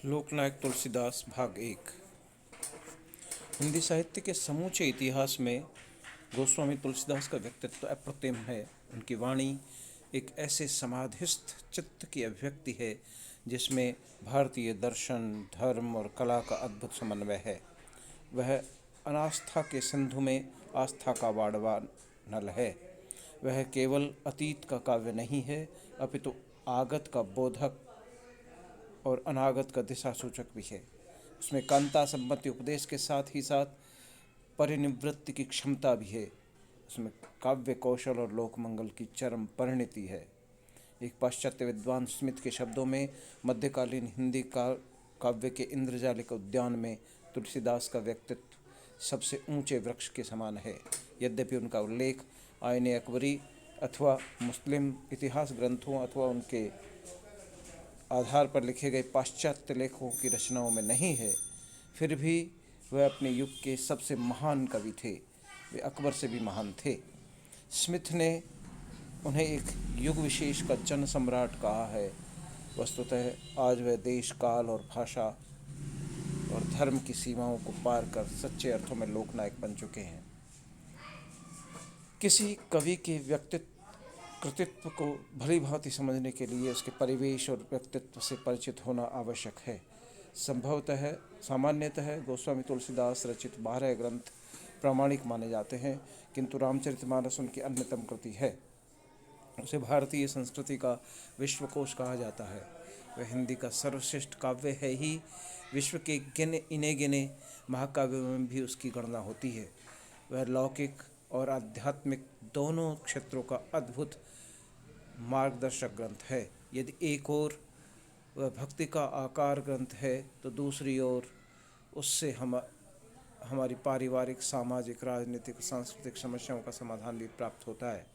लोकनायक तुलसीदास भाग 1। हिंदी साहित्य के समूचे इतिहास में गोस्वामी तुलसीदास का व्यक्तित्व अप्रतिम है। उनकी वाणी एक ऐसे समाधिस्थ चित्त की अभिव्यक्ति है जिसमें भारतीय दर्शन, धर्म और कला का अद्भुत समन्वय है। वह अनास्था के सिंधु में आस्था का बाड़वा नल है। वह केवल अतीत का काव्य नहीं है, अपितु आगत का बोधक और अनागत का दिशा सूचक भी है। उसमें कांता संबंधी उपदेश के साथ ही साथ परिनिवृत्ति की क्षमता भी है। उसमें काव्य कौशल और लोकमंगल की चरम परिणति है। एक पाश्चात्य विद्वान स्मिथ के शब्दों में मध्यकालीन हिंदी काव्य के इंद्रजालिक उद्यान में तुलसीदास का व्यक्तित्व सबसे ऊंचे वृक्ष के समान है। यद्यपि उनका उल्लेख आईने अकबरी अथवा मुस्लिम इतिहास ग्रंथों अथवा उनके आधार पर लिखे गए पाश्चात्य लेखों की रचनाओं में नहीं है, फिर भी वह अपने युग के सबसे महान कवि थे। वे अकबर से भी महान थे। स्मिथ ने उन्हें एक युग विशेष का जन सम्राट कहा है। वस्तुतः आज वह देश, काल और भाषा और धर्म की सीमाओं को पार कर सच्चे अर्थों में लोकनायक बन चुके हैं। किसी कवि के व्यक्तित्व कृतित्व को भली भांति समझने के लिए उसके परिवेश और व्यक्तित्व से परिचित होना आवश्यक है। सामान्यतः गोस्वामी तुलसीदास रचित 12 ग्रंथ प्रामाणिक माने जाते हैं, किंतु रामचरितमानस उनकी अन्यतम कृति है। उसे भारतीय संस्कृति का विश्वकोश कहा जाता है। वह हिंदी का सर्वश्रेष्ठ काव्य है ही, विश्व के इने गिने महाकाव्यों में भी उसकी गणना होती है। वह लौकिक और आध्यात्मिक दोनों क्षेत्रों का अद्भुत मार्गदर्शक ग्रंथ है। यदि एक ओर वह भक्ति का आकार ग्रंथ है, तो दूसरी ओर उससे हमारी पारिवारिक, सामाजिक, राजनीतिक, सांस्कृतिक समस्याओं का समाधान भी प्राप्त होता है।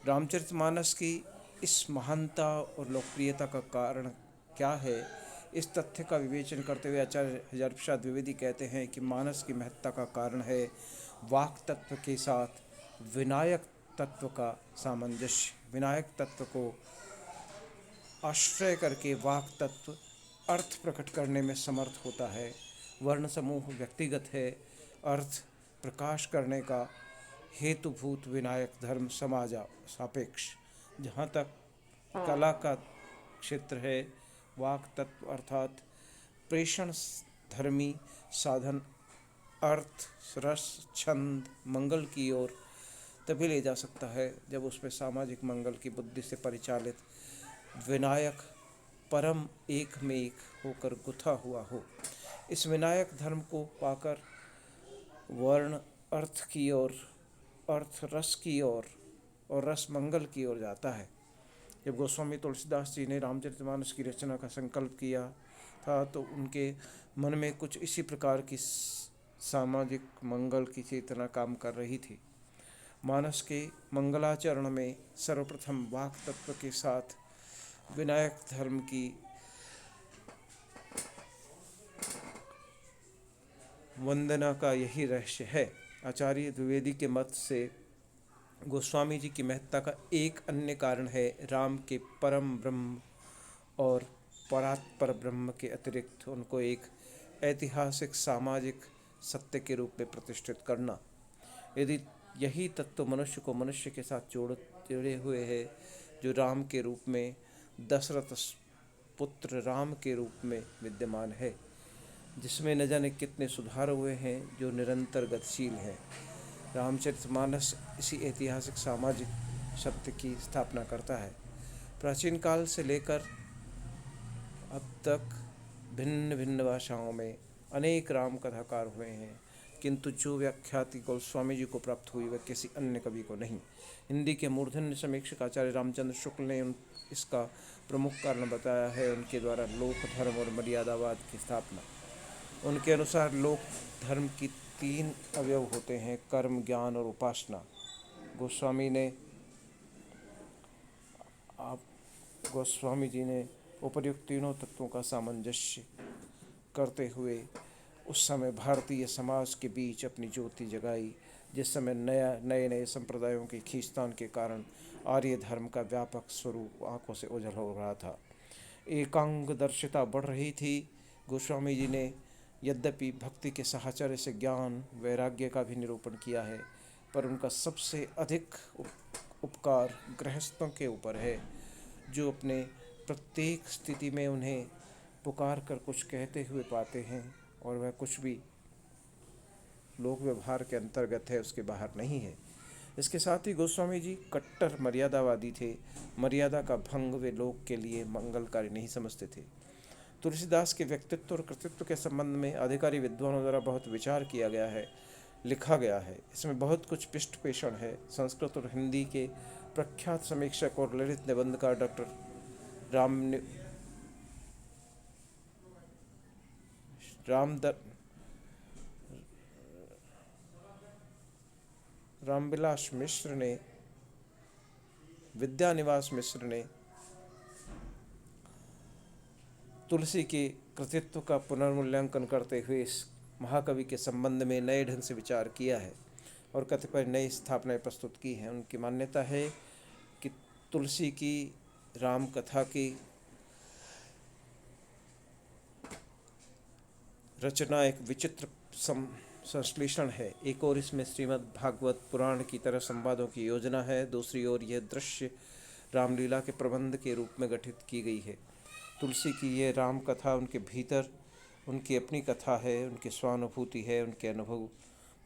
रामचरितमानस की इस महानता और लोकप्रियता का कारण क्या है, इस तथ्य का विवेचन करते हुए आचार्य हजारी प्रसाद द्विवेदी कहते हैं कि मानस की महत्ता का कारण है वाक तत्व के साथ विनायक तत्व का सामंजस्य। विनायक तत्व को आश्रय करके वाक तत्व अर्थ प्रकट करने में समर्थ होता है। वर्ण समूह व्यक्तिगत है, अर्थ प्रकाश करने का हेतुभूत विनायक धर्म समाज सापेक्ष। जहाँ तक कला का क्षेत्र है, वाक तत्व अर्थात प्रेषण धर्मी साधन अर्थ, रस, छंद, मंगल की ओर तभी ले जा सकता है जब उसमें सामाजिक मंगल की बुद्धि से परिचालित विनायक परम एक में एक होकर गुथा हुआ हो। इस विनायक धर्म को पाकर वर्ण अर्थ की ओर, अर्थ रस की ओर और रस मंगल की ओर जाता है। जब गोस्वामी तुलसीदास जी ने रामचरितमानस की रचना का संकल्प किया था, तो उनके मन में कुछ इसी प्रकार की सामाजिक मंगल की चेतना काम कर रही थी। मानस के मंगलाचरण में सर्वप्रथम वाक तत्व के साथ विनायक धर्म की वंदना का यही रहस्य है। आचार्य द्विवेदी के मत से गोस्वामी जी की महत्ता का एक अन्य कारण है राम के परम ब्रह्म और परात्पर ब्रह्म के अतिरिक्त उनको एक ऐतिहासिक सामाजिक सत्य के रूप में प्रतिष्ठित करना। यदि यही तत्व मनुष्य को मनुष्य के साथ जोड़े हुए है, जो राम के रूप में, दशरथ पुत्र राम के रूप में विद्यमान है, जिसमें न जाने कितने सुधार हुए हैं, जो निरंतर गतिशील है। रामचरितमानस इसी ऐतिहासिक सामाजिक सत्य की स्थापना करता है। प्राचीन काल से लेकर अब तक भिन्न भिन्न भाषाओं में अनेक राम कथाकार हुए हैं, किंतु जो व्याख्याति गोस्वामी जी को प्राप्त हुई वह किसी अन्य कवि को नहीं। हिंदी के मूर्धन्य समीक्षक आचार्य रामचंद्र शुक्ल ने इसका प्रमुख कारण बताया है उनके द्वारा लोक धर्म और मर्यादावाद की स्थापना। उनके अनुसार लोक धर्म की 3 अवयव होते हैं, कर्म, ज्ञान और उपासना। गोस्वामी जी ने उपर्युक्त तीनों तत्वों का सामंजस्य करते हुए उस समय भारतीय समाज के बीच अपनी ज्योति जगाई, जिस समय नए नए संप्रदायों के खींचतान के कारण आर्य धर्म का व्यापक स्वरूप आंखों से ओझल हो रहा था। एकांगदर्शिता बढ़ रही थी। गोस्वामी जी ने यद्यपि भक्ति के साहचर्य से ज्ञान वैराग्य का भी निरूपण किया है, पर उनका सबसे अधिक उपकार गृहस्थों के ऊपर है, जो अपने प्रत्येक स्थिति में उन्हें पुकार कर कुछ कहते हुए पाते हैं, और वह कुछ भी लोक व्यवहार के अंतर्गत है, उसके बाहर नहीं है। इसके साथ ही गोस्वामी जी कट्टर मर्यादावादी थे। मर्यादा का भंग वे लोक के लिए मंगलकारी नहीं समझते थे। तुलसीदास के व्यक्तित्व और कृतित्व के संबंध में अधिकारी विद्वानों द्वारा बहुत विचार किया गया है, लिखा गया है। इसमें बहुत कुछ पृष्ठ पेषण है। संस्कृत और हिंदी के प्रख्यात समीक्षक और ललित निबंधकार डॉक्टर राम रामदर रामविलास मिश्र ने विद्यानिवास मिश्र ने तुलसी के कृतित्व का पुनर्मूल्यांकन करते हुए इस महाकवि के संबंध में नए ढंग से विचार किया है और कतिपय नई स्थापनाएं प्रस्तुत की हैं। उनकी मान्यता है कि तुलसी की राम कथा की रचना एक विचित्र संश्लेषण है। एक और इसमें श्रीमद् भागवत पुराण की तरह संवादों की योजना है, दूसरी ओर यह दृश्य रामलीला के प्रबंध के रूप में गठित की गई है। तुलसी की यह राम कथा उनके भीतर उनकी अपनी कथा है, उनकी स्वानुभूति है, उनके अनुभव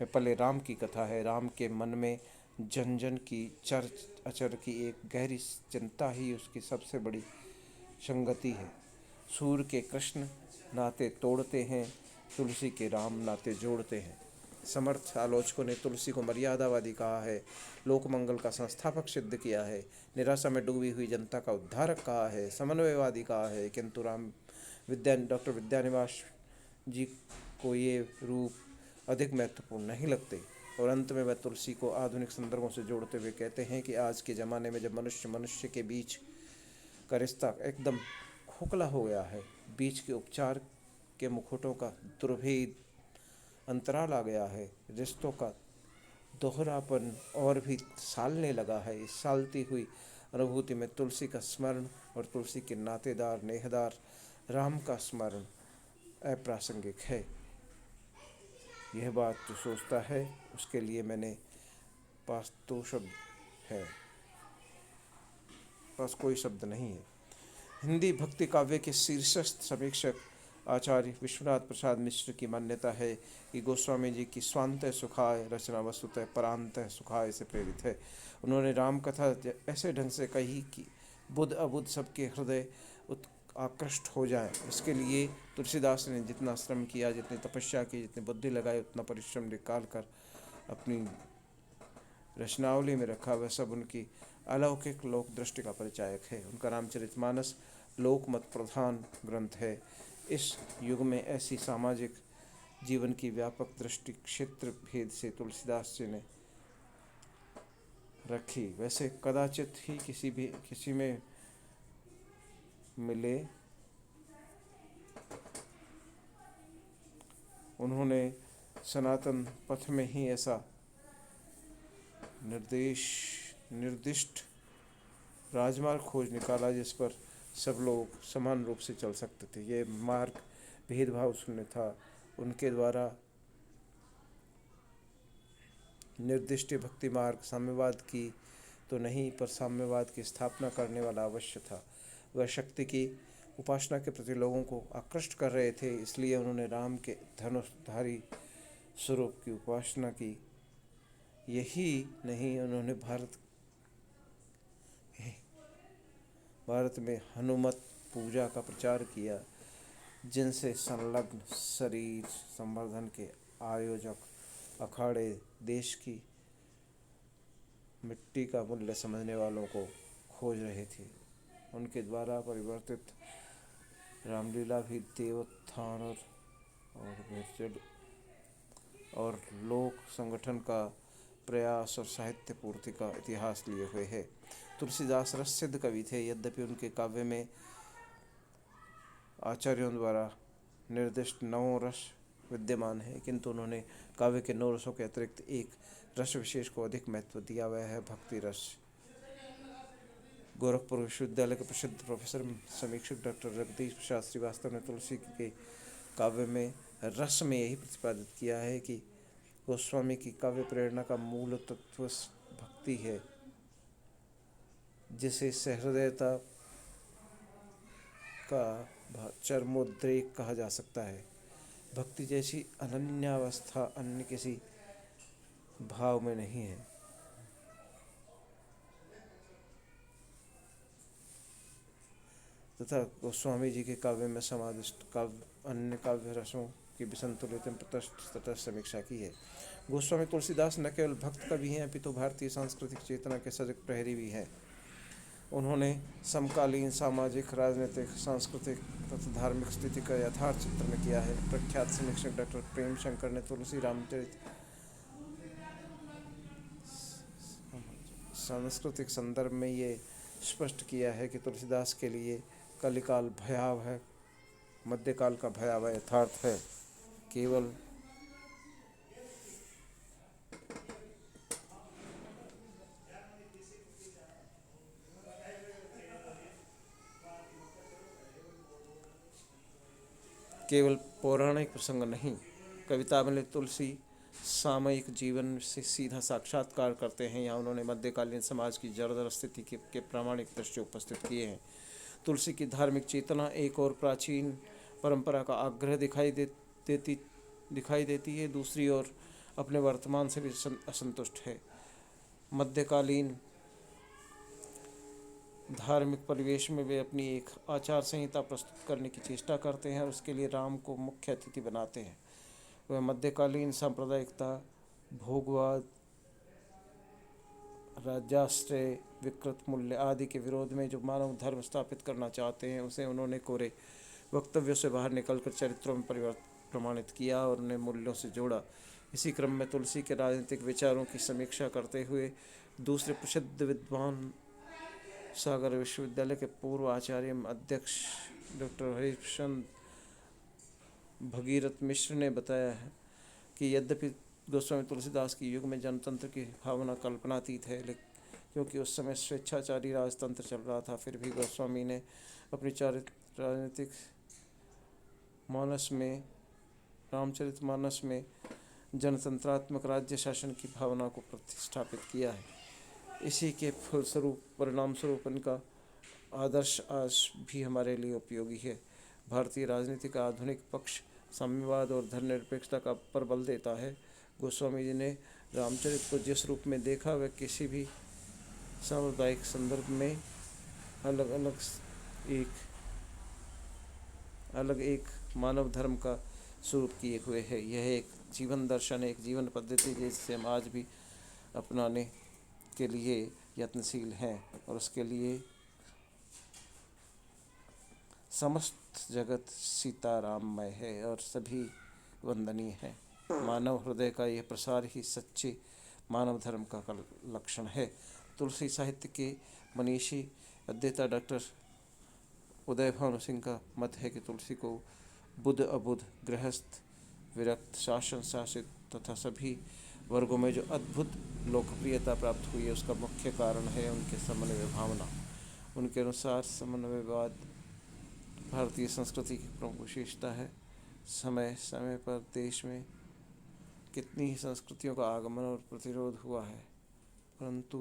में पले राम की कथा है। राम के मन में जन जन की चर अचर की एक गहरी चिंता ही उसकी सबसे बड़ी संगति है। सूर्य के कृष्ण नाते तोड़ते हैं, तुलसी के राम नाते जोड़ते हैं। समर्थ आलोचकों ने तुलसी को मर्यादावादी कहा है, लोक मंगल का संस्थापक सिद्ध किया है, निराशा में डूबी हुई जनता का उद्धारक कहा है, समन्वयवादी कहा है। किंतु डॉक्टर विद्यानिवास जी को ये रूप अधिक महत्वपूर्ण नहीं लगते, और अंत में वह तुलसी को आधुनिक संदर्भों से जोड़ते हुए कहते हैं कि आज के ज़माने में जब मनुष्य मनुष्य के बीच का रिश्ता एकदम खोखला हो गया है, बीच के उपचार के मुखौटों का दुर्भेद अंतराल आ गया है, रिश्तों का दोहरापन और भी सालने लगा है। इस सालती हुई अनुभूति में तुलसी का स्मरण और तुलसी के नातेदार नेहदार राम का स्मरण अप्रासंगिक है। यह बात जो सोचता है उसके लिए मैंने पास दो शब्द है, पास कोई शब्द नहीं है। हिंदी भक्ति काव्य के शीर्षस्थ समीक्षक आचार्य विश्वनाथ प्रसाद मिश्र की मान्यता है कि गोस्वामी जी की स्वांतः सुखाय रचना वस्तुतः परांतः सुखाय से प्रेरित है। उन्होंने राम कथा ऐसे ढंग से कही कि बुद्ध अबुद्ध सबके हृदय आकृष्ट हो जाएं। इसके लिए तुलसीदास ने जितना श्रम किया, जितनी तपस्या की, जितनी बुद्धि लगाई, उतना परिश्रम निकाल कर अपनी रचनावली में रखा, वह सब उनकी अलौकिक लोक दृष्टि का परिचायक है। उनका रामचरितमानस लोकमत प्रधान ग्रंथ है। इस युग में ऐसी सामाजिक जीवन की व्यापक दृष्टि क्षेत्र भेद से तुलसीदास जी ने रखी, वैसे कदाचित ही किसी में मिले। उन्होंने सनातन पथ में ही ऐसा निर्दिष्ट राजमार्ग खोज निकाला जिस पर सब लोग समान रूप से चल सकते थे। ये मार्ग भेदभाव शून्य था। उनके द्वारा निर्दिष्ट भक्ति मार्ग साम्यवाद की तो नहीं, पर साम्यवाद की स्थापना करने वाला अवश्य था। वह शक्ति की उपासना के प्रति लोगों को आकृष्ट कर रहे थे, इसलिए उन्होंने राम के धनुषधारी स्वरूप की उपासना की। यही नहीं, उन्होंने भारत में हनुमत पूजा का प्रचार किया, जिनसे संलग्न शरीर संवर्धन के आयोजक अखाड़े देश की मिट्टी का मूल्य समझने वालों को खोज रहे थे। उनके द्वारा परिवर्तित रामलीला भी देवोत्थान और लोक संगठन का प्रयास और साहित्य पूर्ति का इतिहास लिए हुए है। तुलसीदास रस सिद्ध कवि थे, यद्यपि उनके काव्य में आचार्यों द्वारा निर्दिष्ट 9 रस विद्यमान है, किंतु उन्होंने काव्य के 9 रसों के अतिरिक्त एक रस विशेष को अधिक महत्व दिया, वह है भक्ति रस। गोरखपुर विश्वविद्यालय के प्रसिद्ध प्रोफेसर समीक्षक डॉक्टर जगदीश प्रसाद श्रीवास्तव ने तुलसी के काव्य में रस में यही प्रतिपादित किया है कि गोस्वामी की काव्य प्रेरणा का मूल तत्व भक्ति है, जिसे सहृदयता का चरमोद्रेक कहा जा सकता है। भक्ति जैसी अनन्यावस्था अन्य किसी भाव में नहीं है। तथा गोस्वामी जी के काव्य में समादिष्ट काव्य अन्य काव्य रसों की विसंतुलित तटस्थ समीक्षा की है। गोस्वामी तुलसीदास न केवल भक्त कवि हैं अपितु भारतीय सांस्कृतिक चेतना के सजग प्रहरी भी हैं। उन्होंने समकालीन सामाजिक, राजनीतिक, सांस्कृतिक तथा धार्मिक स्थिति का यथार्थ चित्रण किया है। प्रख्यात समीक्षक डॉक्टर प्रेम शंकर ने तुलसी रामचरित सांस्कृतिक संदर्भ में ये स्पष्ट किया है कि तुलसीदास के लिए कलिकाल भयावह है, मध्यकाल का भयावह यथार्थ है। केवल पौराणिक प्रसंग नहीं, कविता में तुलसी सामयिक जीवन से सीधा साक्षात्कार करते हैं। यहाँ उन्होंने मध्यकालीन समाज की जर्जर स्थिति के प्रामाणिक दृश्य उपस्थित किए हैं। तुलसी की धार्मिक चेतना एक और प्राचीन परंपरा का आग्रह दिखाई देती है, दूसरी ओर अपने वर्तमान से भी असंतुष्ट है। मध्यकालीन धार्मिक परिवेश में वे अपनी एक आचार संहिता प्रस्तुत करने की चेष्टा करते हैं और उसके लिए राम को मुख्य अतिथि बनाते हैं। वह मध्यकालीन सांप्रदायिकता, भोगवाद, राज्याश्रय, विकृत मूल्य आदि के विरोध में जो मानव धर्म स्थापित करना चाहते हैं, उसे उन्होंने कोरे वक्तव्यों से बाहर निकलकर चरित्रों में प्रमाणित किया और उन्हें मूल्यों से जोड़ा। इसी क्रम में तुलसी के राजनीतिक विचारों की समीक्षा करते हुए दूसरे प्रसिद्ध विद्वान सागर विश्वविद्यालय के पूर्व आचार्य अध्यक्ष डॉक्टर हरिश्चंद्र भगीरथ मिश्र ने बताया है कि यद्यपि गोस्वामी तुलसीदास के युग में जनतंत्र की भावना कल्पनातीत है, क्योंकि उस समय स्वेच्छाचारी राजतंत्र चल रहा था, फिर भी गोस्वामी ने अपनी राजनीतिक रामचरितमानस में जनतंत्रात्मक राज्य शासन की भावना को प्रतिष्ठापित किया है। इसी के परिणाम स्वरूप इनका आदर्श आज भी हमारे लिए उपयोगी है। भारतीय राजनीति का आधुनिक पक्ष साम्यवाद और धर्मनिरपेक्षता का पर बल देता है। गोस्वामी जी ने रामचरित को जिस रूप में देखा, वह किसी भी सामुदायिक संदर्भ में अलग एक मानव धर्म का स्वरूप किए हुए है। यह एक जीवन दर्शन, एक जीवन पद्धति जिसे हम आज भी अपनाने के लिए यत्नशील हैं और उसके लिए समस्त जगत सीताराममय है और सभी वंदनीय है। मानव हृदय का यह प्रसार ही सच्चे मानव धर्म का लक्षण है। तुलसी साहित्य के मनीषी अध्येता डॉक्टर उदय भानु सिंह का मत है कि तुलसी को बुद्ध, अबुद्ध, गृहस्थ, विरक्त, शासन शासित तथा सभी वर्गों में जो अद्भुत लोकप्रियता प्राप्त हुई है, उसका मुख्य कारण है उनके समन्वय भावना। उनके अनुसार समन्वयवाद भारतीय संस्कृति की प्रमुख विशेषता है। समय समय पर देश में कितनी ही संस्कृतियों का आगमन और प्रतिरोध हुआ है, परंतु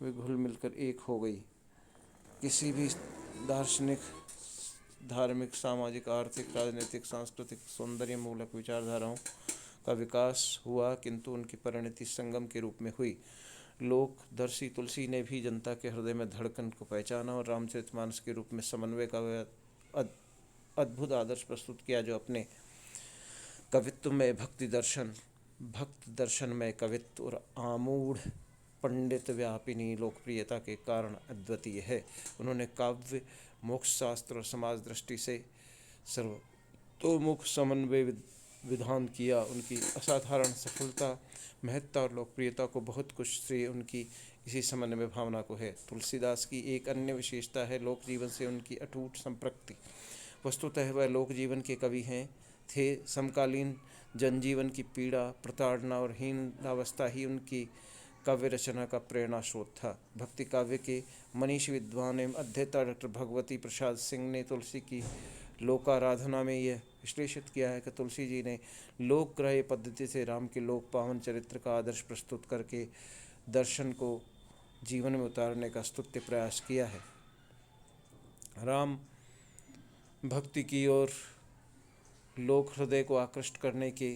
वे घुल मिलकर एक हो गई। किसी भी दार्शनिक, धार्मिक, सामाजिक, आर्थिक, राजनीतिक, सांस्कृतिक, सौंदर्य मूलक विचारधाराओं का विकास हुआ, किंतु उनकी परिणति संगम के रूप में हुई। लोकदर्शी तुलसी ने भी जनता के हृदय में धड़कन को पहचाना और रामचरितमानस के रूप में समन्वय का अद्भुत आदर्श प्रस्तुत किया, जो अपने कवित्व में भक्त दर्शन में कवित्व और आमूढ़ पंडित व्यापिनी लोकप्रियता के कारण अद्वितीय है। उन्होंने काव्य, मोक्ष शास्त्र और समाज दृष्टि से सर्वतोमुख समन्वय विधान किया। उनकी असाधारण सफलता, महत्ता और लोकप्रियता को बहुत कुछ श्रेय उनकी इसी समन्वय भावना को है। तुलसीदास की एक अन्य विशेषता है लोक जीवन से उनकी अटूट संपृक्ति। वस्तुतः वह लोक जीवन के कवि थे। समकालीन जनजीवन की पीड़ा, प्रताड़ना और हीनावस्था ही उनकी काव्य रचना का प्रेरणा स्रोत था। भक्ति काव्य के मनीषी विद्वान एवं अध्येता डॉक्टर भगवती प्रसाद सिंह ने तुलसी की लोकाराधना में यह विश्लेषित किया है कि तुलसी जी ने लोक ग्राह्य पद्धति से राम के लोक पावन चरित्र का आदर्श प्रस्तुत करके दर्शन को जीवन में उतारने का स्तुत्य प्रयास किया है। राम भक्ति की ओर लोक हृदय को आकृष्ट करने के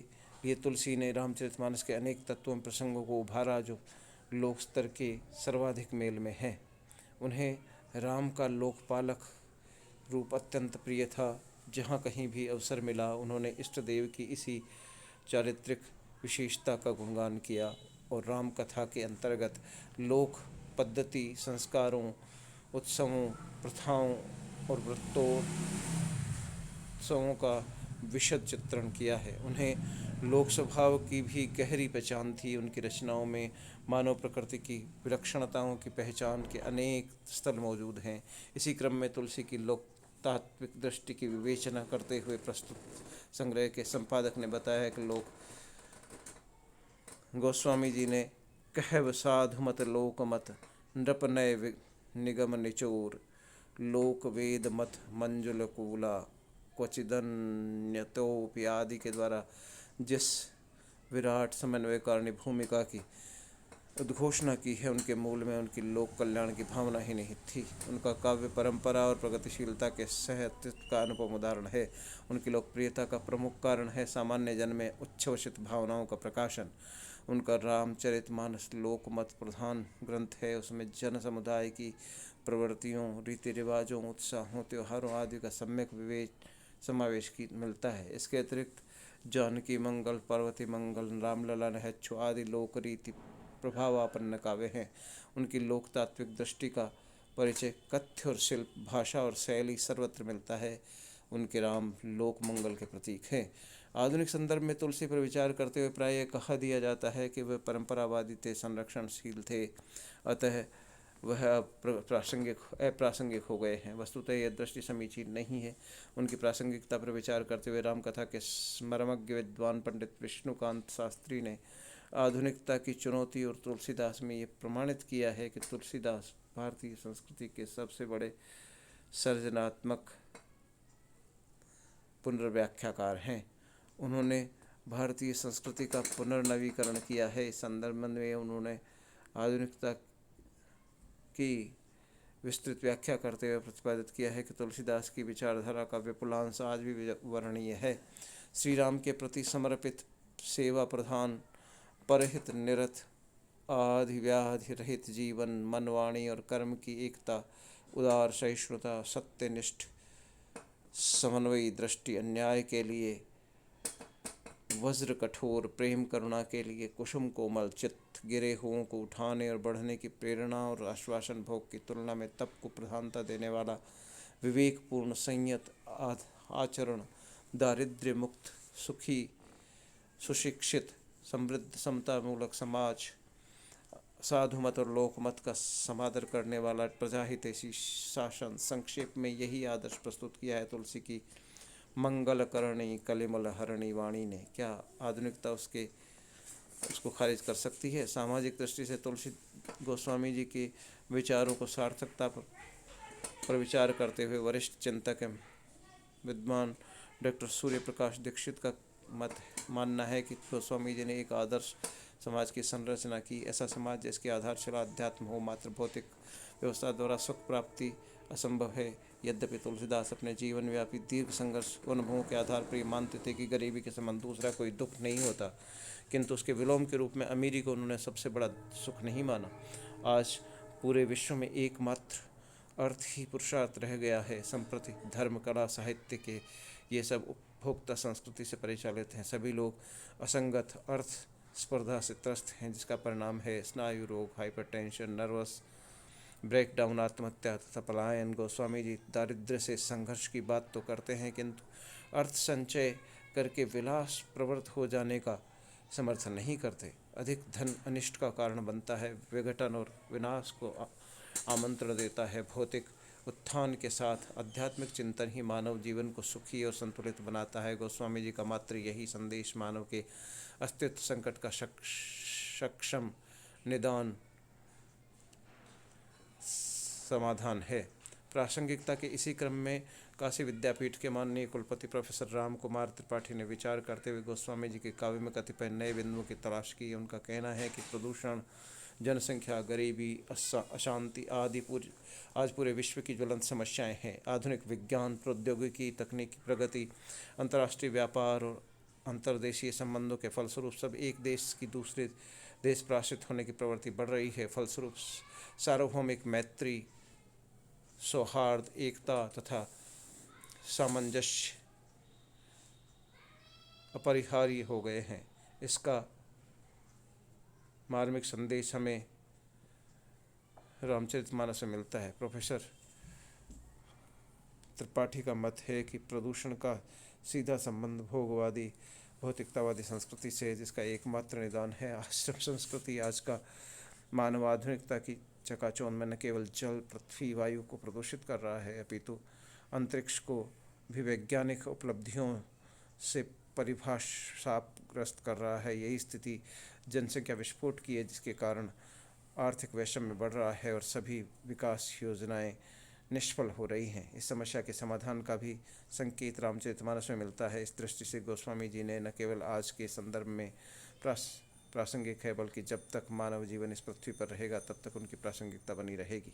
लिए तुलसी ने रामचरितमानस के अनेक तत्वों और प्रसंगों को उभारा जो लोक स्तर के सर्वाधिक मेल में हैं। उन्हें राम का लोकपालक रूप अत्यंत प्रिय था। जहाँ कहीं भी अवसर मिला उन्होंने इष्ट देव की इसी चारित्रिक विशेषता का गुणगान किया और राम कथा के अंतर्गत लोक पद्धति, संस्कारों, उत्सवों, प्रथाओं और व्रतोत्सवों का विशद चित्रण किया है। उन्हें लोक स्वभाव की भी गहरी पहचान थी। उनकी रचनाओं में मानव प्रकृति की विलक्षणताओं की पहचान के अनेक स्थल मौजूद हैं। इसी क्रम में तुलसी की लोक तात्विक दृष्टि की विवेचना करते हुए प्रस्तुत संग्रह के संपादक ने बताया है कि लोक गोस्वामी जी ने कहव साधु मत लोक मत नृप नय निगम निचोर लोक वेद मत मंजुल कूला क्वचिदन्यतोपि आदि के द्वारा जिस विराट समन्वयकारिणी भूमिका की उद्घोषणा की है, उनके मूल में उनकी लोक कल्याण की भावना ही नहीं थी। उनका काव्य परंपरा और प्रगतिशीलता के सहअस्तित्व का अनुपम उदाहरण है। उनकी लोकप्रियता का प्रमुख कारण है सामान्य जन में उच्छ्वसित भावनाओं का प्रकाशन। उनका रामचरितमानस लोकमत प्रधान ग्रंथ है। उसमें जन समुदाय की प्रवृत्तियों, रीति रिवाजों, उत्साहों, त्योहारों आदि का सम्यक समावेश की मिलता है। इसके अतिरिक्त जानकी मंगल, पार्वती मंगल, रामलला नहच्छु आदि लोक रीति प्रभावापन्न काव्य हैं। उनकी लोकतात्विक दृष्टि का परिचय कथ्य और शिल्प, भाषा और शैली सर्वत्र मिलता है। उनके राम लोक मंगल के प्रतीक हैं। आधुनिक संदर्भ में तुलसी पर विचार करते हुए प्रायः कहा दिया जाता है कि वे परंपरावादी थे, संरक्षणशील थे, अतः वह अप्रासंगिक हो गए हैं। वस्तुतः यह दृष्टि समीचीन नहीं है। उनकी प्रासंगिकता पर विचार करते हुए रामकथा के स्मर्मज्ञ विद्वान पंडित विष्णुकांत शास्त्री ने आधुनिकता की चुनौती और तुलसीदास में ये प्रमाणित किया है कि तुलसीदास भारतीय संस्कृति के सबसे बड़े सर्जनात्मक पुनर्व्याख्याकार हैं। उन्होंने भारतीय संस्कृति का पुनर्नवीकरण किया है। इस संदर्भ में उन्होंने आधुनिकता की विस्तृत व्याख्या करते हुए प्रतिपादित किया है कि तुलसीदास की विचारधारा का विपुलांश आज भी वर्णनीय है। श्री राम के प्रति समर्पित, सेवा प्रधान, परहित निरत, आदि व्याधि रहित जीवन, मन, वाणी और कर्म की एकता, उदार सहिष्णुता, सत्यनिष्ठ समन्वयी दृष्टि, अन्याय के लिए वज्र कठोर, प्रेम करुणा के लिए कुसुम कोमल चित्त, गिरे हुओं को उठाने और बढ़ने की प्रेरणा और आश्वासन भोग की तुलना में तप को प्रधानता देने वाला विवेकपूर्ण, संयत आचरण, दारिद्र्य मुक्त, सुखी, सुशिक्षित, समृद्ध, समता मूलक समाज, साधुमत और लोकमत का समादर करने वाला प्रजाहितैषी शासन, संक्षेप में यही आदर्श प्रस्तुत किया है तुलसी की मंगल करणी कलिमल हरणी वाणी ने। क्या आधुनिकता उसको खारिज कर सकती है? सामाजिक दृष्टि से तुलसी गोस्वामी जी के विचारों को सार्थकता पर विचार करते हुए वरिष्ठ चिंतक एवं विद्वान डॉक्टर सूर्य प्रकाश दीक्षित का मानना है कि गोस्वामी जी ने एक आदर्श समाज की संरचना की। ऐसा समाज जिसकी आधारशिला अध्यात्म हो, मात्र भौतिक व्यवस्था द्वारा सुख प्राप्ति असंभव है। यद्यपि तुलसीदास अपने जीवन व्यापी दीर्घ संघर्ष अनुभवों के आधार पर मानते थे कि गरीबी के समान दूसरा कोई दुख नहीं होता, किंतु उसके विलोम के रूप में अमीरी को उन्होंने सबसे बड़ा सुख नहीं माना। आज पूरे विश्व में एकमात्र अर्थ ही पुरुषार्थ रह गया है। संप्रति धर्म, कला, साहित्य के ये सब उपभोक्ता संस्कृति से परिचालित हैं। सभी लोग असंगत अर्थ स्पर्धा से त्रस्त हैं, जिसका परिणाम है स्नायु रोग, हाइपरटेंशन, नर्वस ब्रेकडाउन, आत्महत्या तथा पलायन। गोस्वामी जी दारिद्र्य से संघर्ष की बात तो करते हैं, किंतु अर्थ संचय करके विलास प्रवृत्त हो जाने का समर्थन नहीं करते। अधिक धन अनिष्ट का कारण बनता है, विघटन और विनाश को आमंत्रण देता है। भौतिक उत्थान के साथ आध्यात्मिक चिंतन ही मानव जीवन को सुखी और संतुलित बनाता है। गोस्वामी जी का मात्र यही संदेश मानव के अस्तित्व संकट का सक्षम निदान समाधान है। प्रासंगिकता के इसी क्रम में काशी विद्यापीठ के माननीय कुलपति प्रोफेसर राम कुमार त्रिपाठी ने विचार करते हुए गोस्वामी जी के काव्य में कतिपय नए बिंदुओं की तलाश की। उनका कहना है कि प्रदूषण, जनसंख्या, गरीबी, अशांति आदि आज पूरे विश्व की ज्वलंत समस्याएं हैं। आधुनिक विज्ञान, प्रौद्योगिकी, तकनीकी प्रगति, अंतर्राष्ट्रीय व्यापार और अंतर्देशीय संबंधों के फलस्वरूप सब एक देश की दूसरे देश पराश्रित होने की प्रवृत्ति बढ़ रही है। फलस्वरूप सार्वभौमिक मैत्री, सौहार्द, एकता तथा सामंजस्य अपरिहार्य हो गए हैं। इसका मार्मिक संदेश हमें रामचरितमानस में मिलता है। प्रोफेसर त्रिपाठी का मत है कि प्रदूषण का सीधा संबंध भोगवादी भौतिकतावादी संस्कृति से, जिसका एकमात्र निदान है आश्रम संस्कृति। आज का मानव आधुनिकता की चकाचौंध में न केवल जल, पृथ्वी, वायु को प्रदूषित कर रहा है, अपितु अंतरिक्ष को भी वैज्ञानिक उपलब्धियों से परिभाषाग्रस्त कर रहा है। यही स्थिति जनसंख्या विस्फोट की है, जिसके कारण आर्थिक वैषम्य बढ़ रहा है और सभी विकास योजनाएं निष्फल हो रही हैं। इस समस्या के समाधान का भी संकेत रामचरितमानस में मिलता है। इस दृष्टि से गोस्वामी जी ने न केवल आज के संदर्भ में प्रासंगिक है, बल्कि जब तक मानव जीवन इस पृथ्वी पर रहेगा तब तक उनकी प्रासंगिकता बनी रहेगी।